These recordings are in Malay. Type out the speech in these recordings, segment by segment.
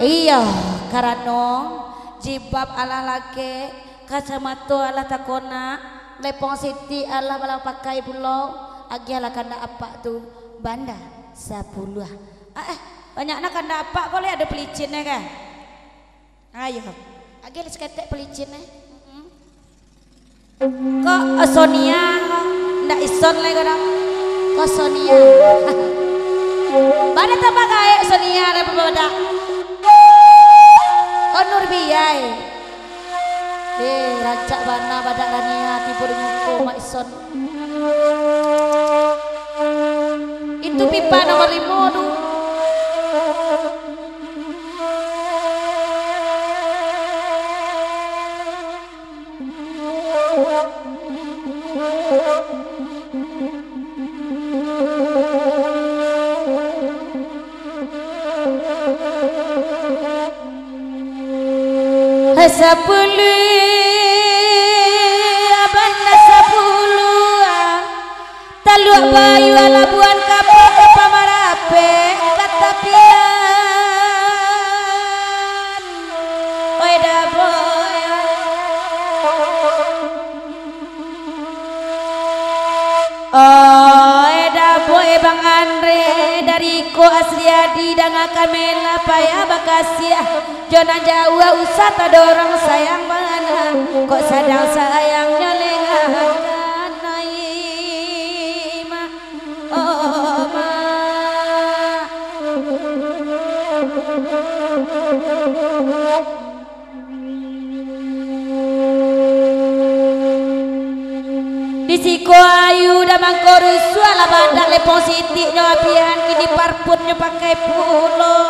Iya, karena jibab ala laki, kacamata ala takona, lepong siti ala bala pakai pulau, agi ala kanda apa tu banda 10. Banyaknya kanda apa kalau ada pelicinnya kan? Ayo, agi ada seketek pelicinnya. Kok Sonia ndak ison lagi kadang? Kok Sonia? Bada tambah kayak Sonia lepas bada. Nur biay rancak bana badak rania tipu di muku mak ison itu pipa nomor 5 tu abana 10 taluak bayu ala buan kapal apa marape kata pian oi da boy Bang Andre dari ko Asriadi dan Kamela payah Bakasia Jona Jawa usah tadorong sayang mana kok sadang sayangnya lengakan naima oh ma Disiko ayu damang korus wala badak lepong siti nyawapian kini parputnya pakai pulo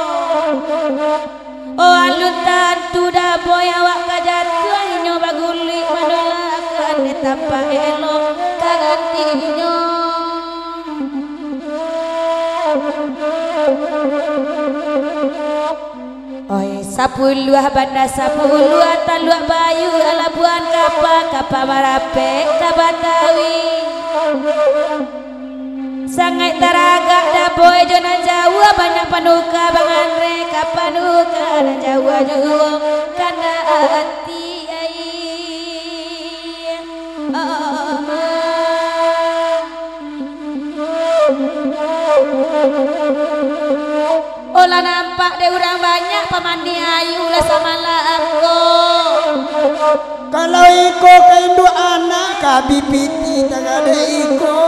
oh alun tantu da boy awak kajatuan nyoba gulik manolakan etapa elo kagantinyo oi 10 banda 10 taluak bayu ala buan kapa marape kabatawi sangat teragak da boy jona Jawa banyak panuka Bang Andre kapanuka dan Jawa juga karena hati olah nampak deh orang banyak pamandi ayu lah sama lah aku kalau iko keindu anak kabipiti tak ada iko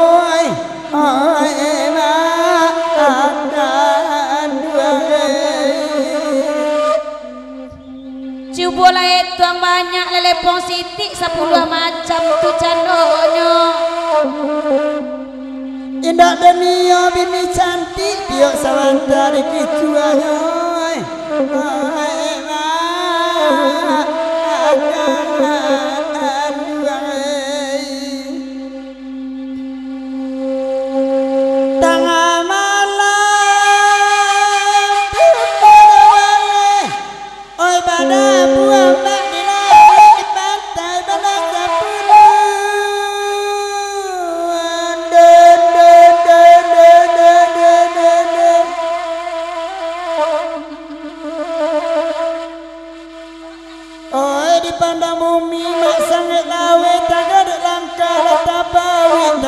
Cubola itu yang banyak lelepong siti 10 macam tu candonyo indah dunia bini cantik biok sawantari kicuayo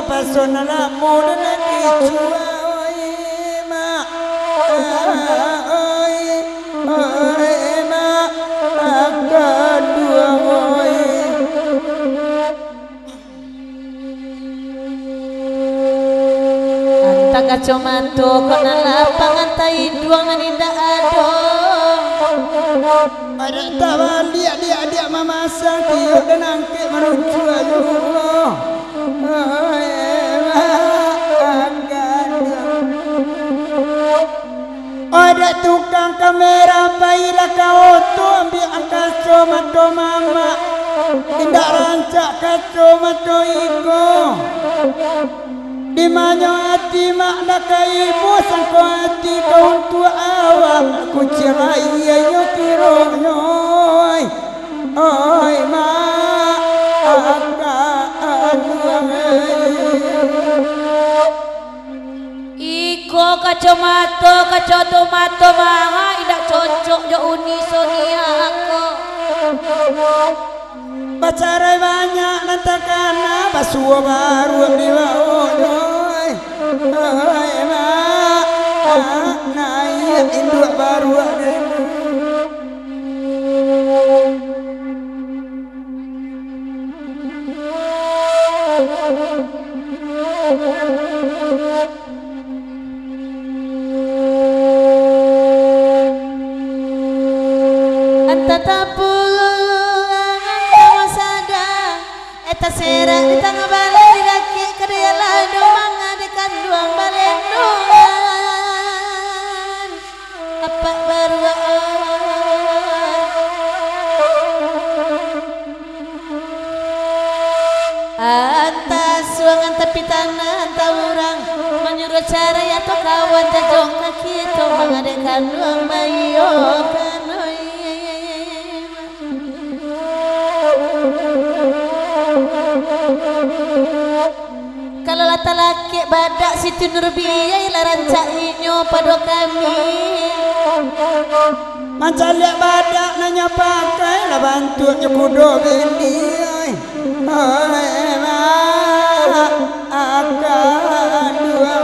Pasona la moda na kichua oi ma akadua oi anta kacomato kok na lapangan tai duang na ninda ado ada tawan dia mamasak tiup dan angkit menuju ayo ada tukang kamera bayilah kau tu ambil angkat comato mama tidak rancak kacomato iko di mana hati makna ibu sangko hati kau tua awak aku cerai ayo kiro nyoi oi ma iko kacomato manga idak cocok jo Bacarai banyak nantakana basuwa baru di baoy naik induk baru ada Sera di tengah balai di daki kedialah domang adekan duang balendungan apa baru antas suangan tepi tanah antah orang menyuruh cara ya to kawan jajong kaki itu mengadekan duang bayo kanoi kalau lata laki badak Siti Nurbiyah rancak inyo pado kami macam lihat badak nanya pakai lah bantu nyekudo bendi akan dua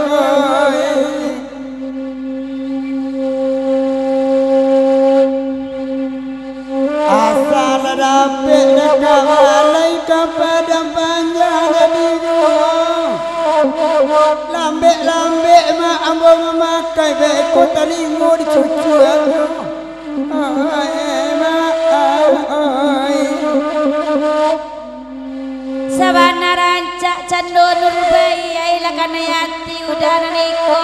asal dapat dekat balai kepada panjang jadi lambek mak ambo memakai beko talingo dicucu sabana rancak cando Nurbiyah ilakana yati udara niko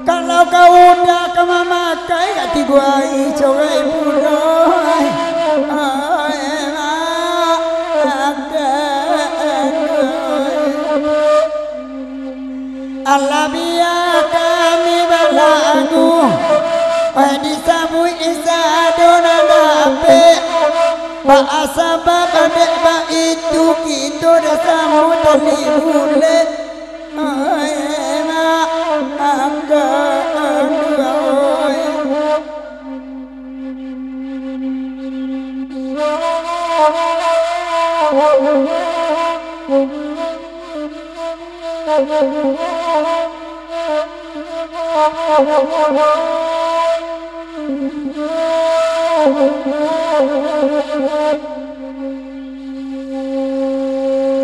kalau kau udah ke memakai gati gua cobai puroi Allah biar kami berlagu disambui isa dona dapet bahasa babadek ba itu kita dah sambut tali bulet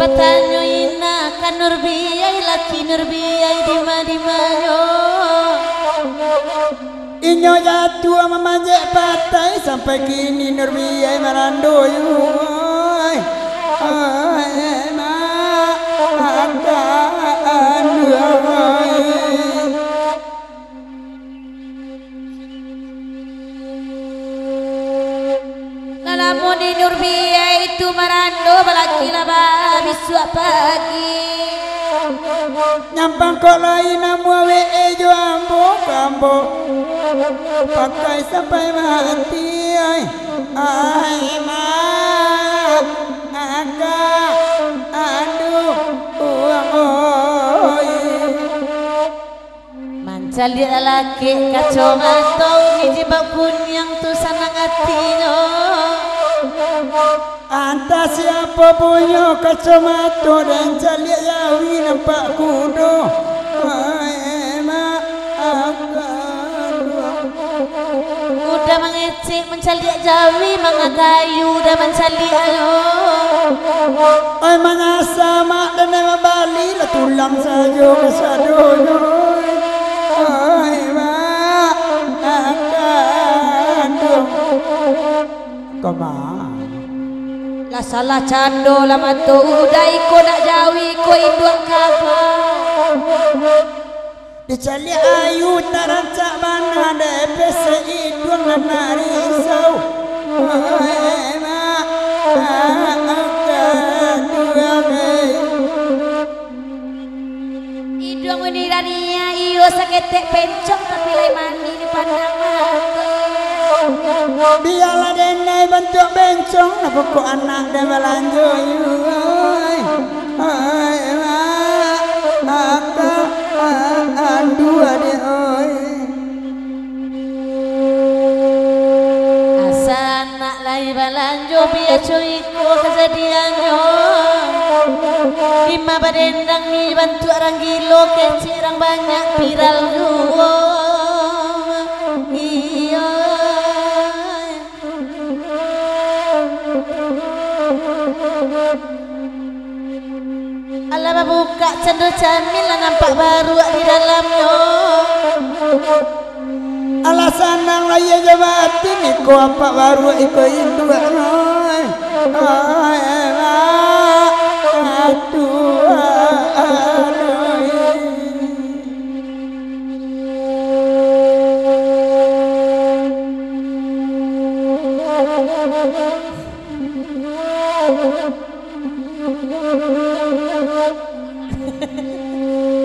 Batanyo ina kan Nurbiyah laki Nurbiyah di mana inyo jatuh memanjat patai sampai kini Nurbiyah merandoi namun di Nurbiyah itu merando balaki laba biswa pagi nyampang kok lain namu ejo ambo kambo pakai sampai mati ai ma agak aduh oi mancal dia laki kacau matong dijibak kunyang tu sanang hatinya anta siapa punya kacamata dan calik yawi nampak kudo udah mengecek mencalik jawi mengagayu udah mencalik ayo oi mangasa mak dan nama Bali lah tulang saja kesadonya oi mak akan kemana lah salah cando lama tu udai ko nak jawi ko induk kabar dicali ayu tarancak mana DPC idun lana risau idung menirania iyo saketek pencong tapi lain mandi di pandang mata biarlah denai bentuk bencong na pokok anak dan belanja maka dua dia asa nak balanjo biasa iko kesedihannya Ima badendang mi bantu orang gilo kecirang banyak viral duo iya Allah buka cendol camil nampak baru di dalamnya alasan nang laya jabati iko apa baru iko indu noy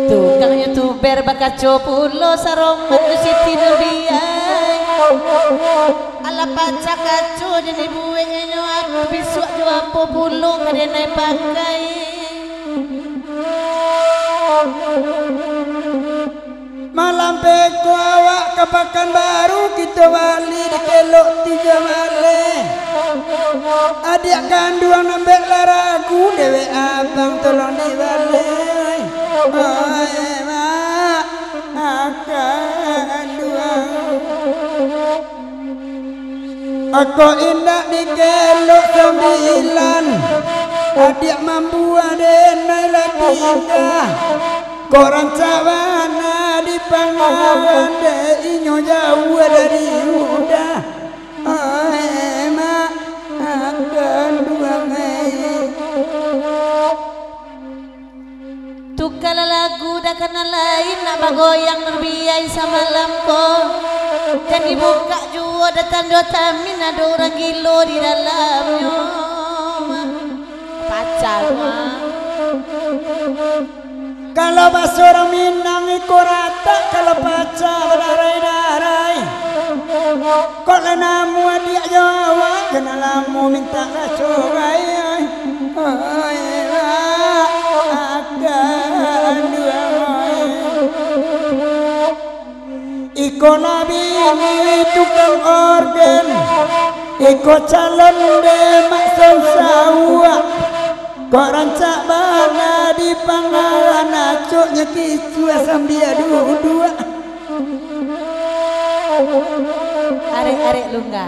tukang youtuber bakaco pulo saromat nu Siti Nurbiyah ala paca kaco jadi buwe nyo aku bisuk jo apa pulo kadene pakai malam peko awak kepakan baru kita wali di kelok 3 male adik kandung nambek laraku dewe abang tolong diwale aku indah di kelok 9 adik mampu adenai ladika koran cawana di pangawan de inyo jauh dari udah mak akan duang tukala lagu dah kenal lain nak bagoyang Nurbiyah samalam ko jadi buka jua datang dua tamin ada orang gilo di dalamnya pacar mah kalau bahasa orang Minang ikut rata kalau pacar darai-darai kok lenamu adik Jawa kenalamu minta racurai akan dua iko nabi ini tukang organ iko calon demak sawah kok rancak bana di pangalan acoknya kicu asam dia dua arek-arek lungga